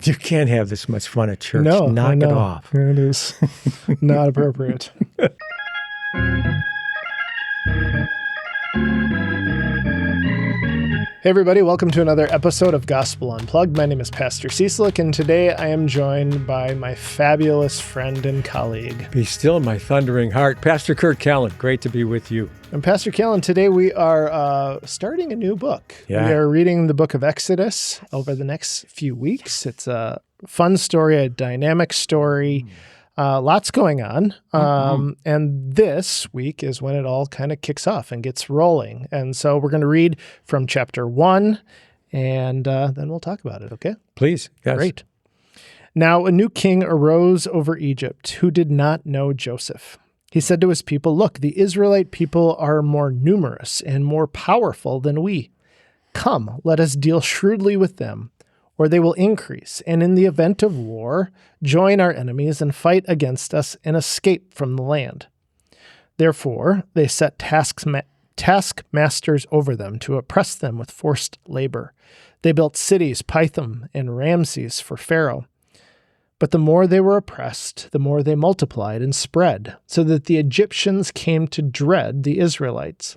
You can't have this much fun at church. No, Knock it off. It is not appropriate. Hey everybody, welcome to another episode of Gospel Unplugged. My name is Pastor Cieslik, and today I am joined by my fabulous friend and colleague. Be still my thundering heart. Pastor Kalland, great to be with you. And Pastor Kalland, today we are starting a new book. Yeah. We are reading the book of Exodus over the next few weeks. It's a fun story, a dynamic story. Lots going on. And this week is when it all kind of kicks off and gets rolling. And so we're going to read from chapter 1, and then we'll talk about it, okay? Please. Yes. Great. Now a new king arose over Egypt who did not know Joseph. He said to his people, "Look, the Israelite people are more numerous and more powerful than we. Come, let us deal shrewdly with them, or they will increase, and in the event of war, join our enemies and fight against us and escape from the land." Therefore, they set taskmasters over them to oppress them with forced labor. They built cities, Pithom and Ramses, for Pharaoh. But the more they were oppressed, the more they multiplied and spread, so that the Egyptians came to dread the Israelites.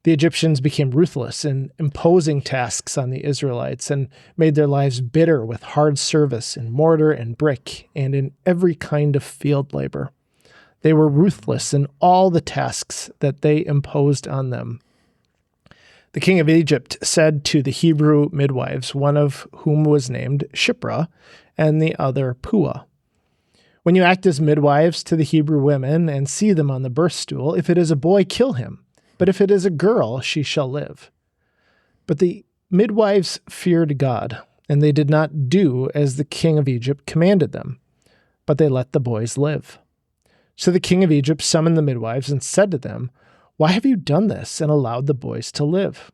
The Egyptians became ruthless in imposing tasks on the Israelites and made their lives bitter with hard service in mortar and brick and in every kind of field labor. They were ruthless in all the tasks that they imposed on them. The king of Egypt said to the Hebrew midwives, one of whom was named Shiphrah and the other Puah, "When you act as midwives to the Hebrew women and see them on the birth stool, if it is a boy, kill him. But if it is a girl, she shall live." But the midwives feared God, and they did not do as the king of Egypt commanded them, but they let the boys live. So the king of Egypt summoned the midwives and said to them, "Why have you done this and allowed the boys to live?"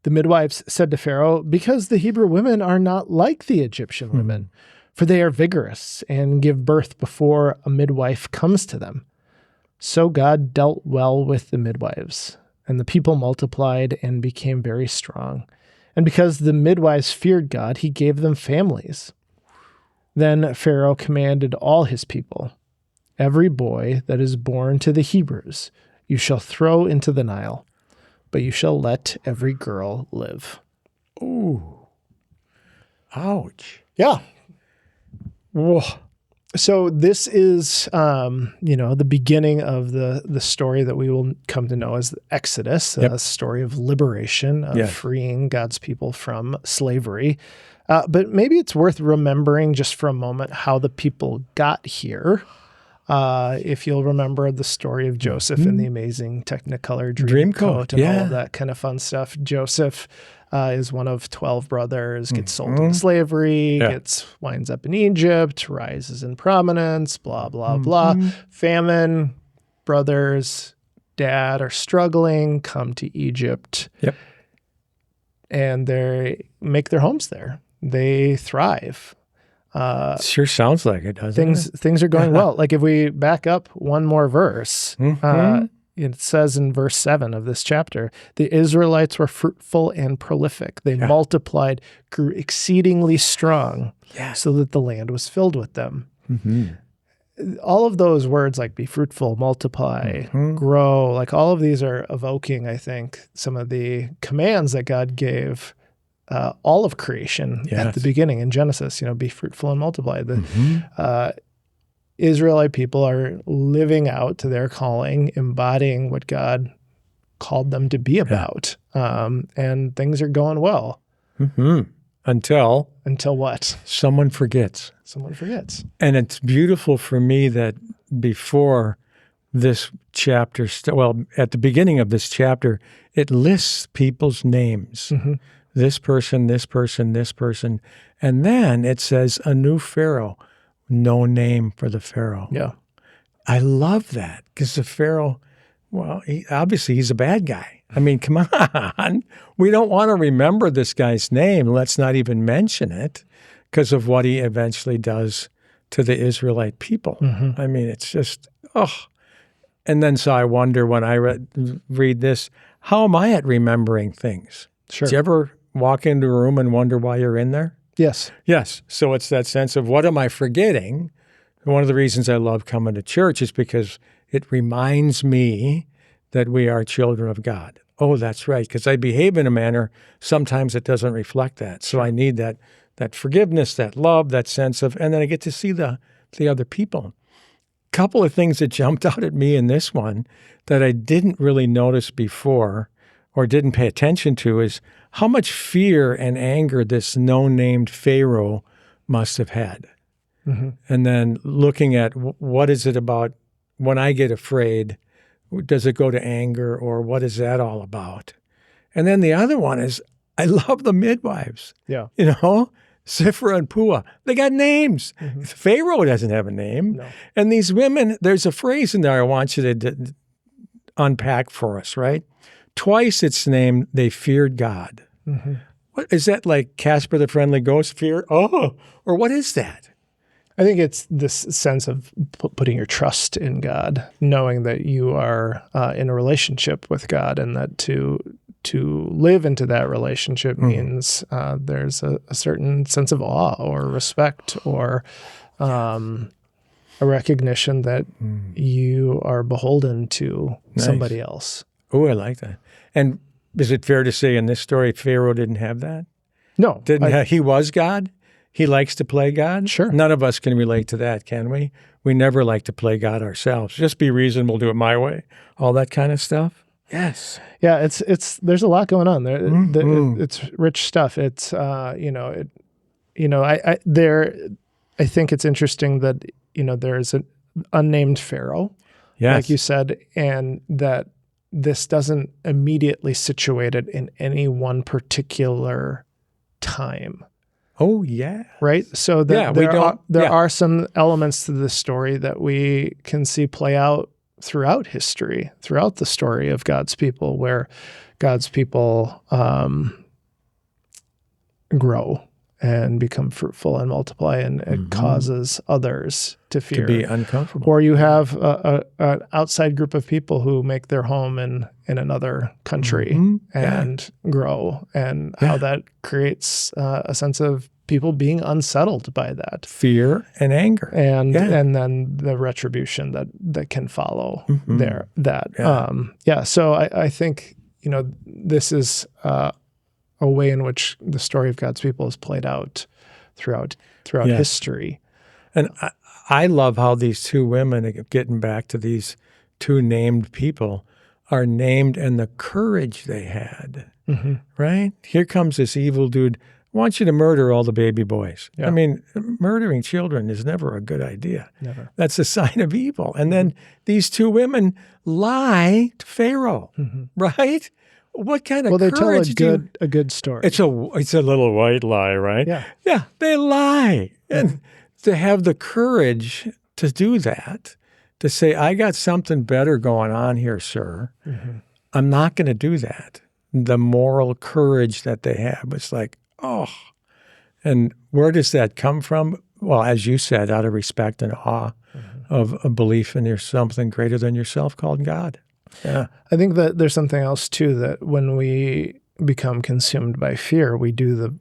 The midwives said to Pharaoh, "Because the Hebrew women are not like the Egyptian women, for they are vigorous and give birth before a midwife comes to them." So God dealt well with the midwives, and the people multiplied and became very strong. And because the midwives feared God, he gave them families. Then Pharaoh commanded all his people, "Every boy that is born to the Hebrews you shall throw into the Nile, but you shall let every girl live." Ooh. Ouch. Yeah. Whoa. So this is, the beginning of the story that we will come to know as the Exodus, a story of liberation, of freeing God's people from slavery. But maybe it's worth remembering just for a moment how the people got here. If you'll remember the story of Joseph and the amazing Technicolor Dreamcoat and all of that kind of fun stuff. Joseph is one of 12 brothers, gets sold into slavery, winds up in Egypt, rises in prominence, blah, blah, blah. Famine, brothers, dad are struggling, come to Egypt. And they make their homes there. They thrive. Sure sounds like it, doesn't it? Things are going well. Like if we back up one more verse, it says in verse 7 of this chapter, the Israelites were fruitful and prolific. They multiplied, grew exceedingly strong, so that the land was filled with them. All of those words like be fruitful, multiply, grow, like all of these are evoking, I think, some of the commands that God gave all of creation at the beginning in Genesis, be fruitful and multiply. The Israelite people are living out to their calling, embodying what God called them to be about. And things are going well. Until what? Someone forgets. And it's beautiful for me that before this chapter, at the beginning of this chapter, it lists people's names. This person, this person, this person. And then it says a new Pharaoh, no name for the Pharaoh. I love that because the Pharaoh, obviously he's a bad guy. I mean, come on. We don't want to remember this guy's name. Let's not even mention it because of what he eventually does to the Israelite people. I mean, it's just, And then so I wonder when I read this, how am I at remembering things? Sure. Do you ever walk into a room and wonder why you're in there? Yes. Yes. So it's that sense of what am I forgetting? One of the reasons I love coming to church is because it reminds me that we are children of God. Oh, that's right. Because I behave in a manner, sometimes it doesn't reflect that. So I need that forgiveness, that love, that sense of, and then I get to see the other people. Couple of things that jumped out at me in this one that I didn't really notice before or didn't pay attention to is how much fear and anger this no-named Pharaoh must have had. Mm-hmm. And then looking at what is it about when I get afraid, does it go to anger or what is that all about? And then the other one is I love the midwives. Yeah. Sifra and Pua, they got names. Mm-hmm. Pharaoh doesn't have a name. No. And these women, there's a phrase in there I want you to unpack for us, right? Twice it's named, they feared God. Mm-hmm. What is that, like Casper the Friendly Ghost fear? Oh, or what is that? I think it's this sense of putting your trust in God, knowing that you are in a relationship with God, and that to live into that relationship means there's a certain sense of awe or respect or a recognition that you are beholden to somebody else. Oh, I like that. And is it fair to say in this story, Pharaoh didn't have that? No. He was God? He likes to play God? Sure. None of us can relate to that, can we? We never like to play God ourselves. Just be reasonable, do it my way. All that kind of stuff. Yes. Yeah, it's there's a lot going on there. It's rich stuff. It's I think it's interesting that there's an unnamed Pharaoh, yes, like you said, and that this doesn't immediately situate it in any one particular time. Oh yeah. Right. So that there are some elements to this story that we can see play out throughout history, throughout the story of God's people, where God's people grow and become fruitful and multiply, and it causes others to fear, to be uncomfortable. Or you have an outside group of people who make their home in another country and grow, and how that creates a sense of people being unsettled by that fear and anger, and then the retribution that can follow there. So I think this is a way in which the story of God's people is played out throughout history. And I love how these two women, getting back to these two named people, are named and the courage they had, right? Here comes this evil dude. I want you to murder all the baby boys. Yeah. I mean, murdering children is never a good idea. Never. That's a sign of evil. And then these two women lie to Pharaoh, right? What kind of courage? Well, they tell a good story. It's a little white lie, right? Yeah. Yeah, they lie. And to have the courage to do that, to say, I got something better going on here, sir. I'm not going to do that. The moral courage that they have. It's like, oh. And where does that come from? Well, as you said, out of respect and awe of a belief in something greater than yourself called God. Yeah. I think that there's something else too, that when we become consumed by fear, we do the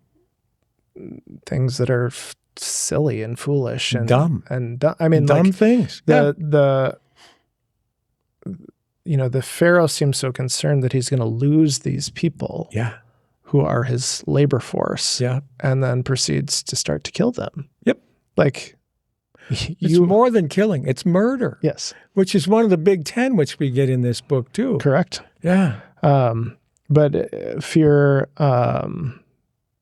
things that are silly and foolish and dumb. I mean, dumb like things. The Pharaoh seems so concerned that he's going to lose these people. Yeah. Who are his labor force. Yeah. And then proceeds to start to kill them. Yep. Like it's more than killing. It's murder. Yes. Which is one of the big 10, which we get in this book too. Correct. Yeah. But fear,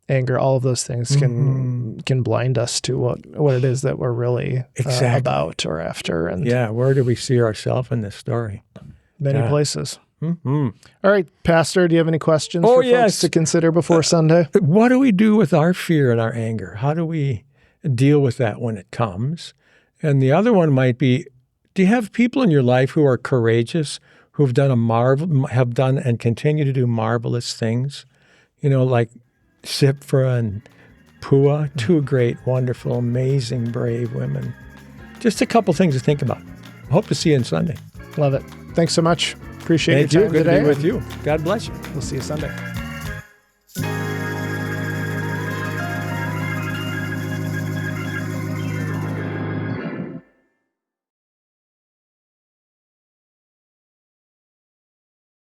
anger, all of those things can blind us to what it is that we're really about or after. And where do we see ourselves in this story? Many places. All right, Pastor, do you have any questions for folks to consider before Sunday? What do we do with our fear and our anger? How do we deal with that when it comes? And the other one might be, do you have people in your life who are courageous, who've done have done and continue to do marvelous things? Like Siphrah and Pua, two great, wonderful, amazing, brave women. Just a couple things to think about. Hope to see you on Sunday. Love it. Thanks so much. Appreciate your time today. Good to be with you. God bless you. We'll see you Sunday.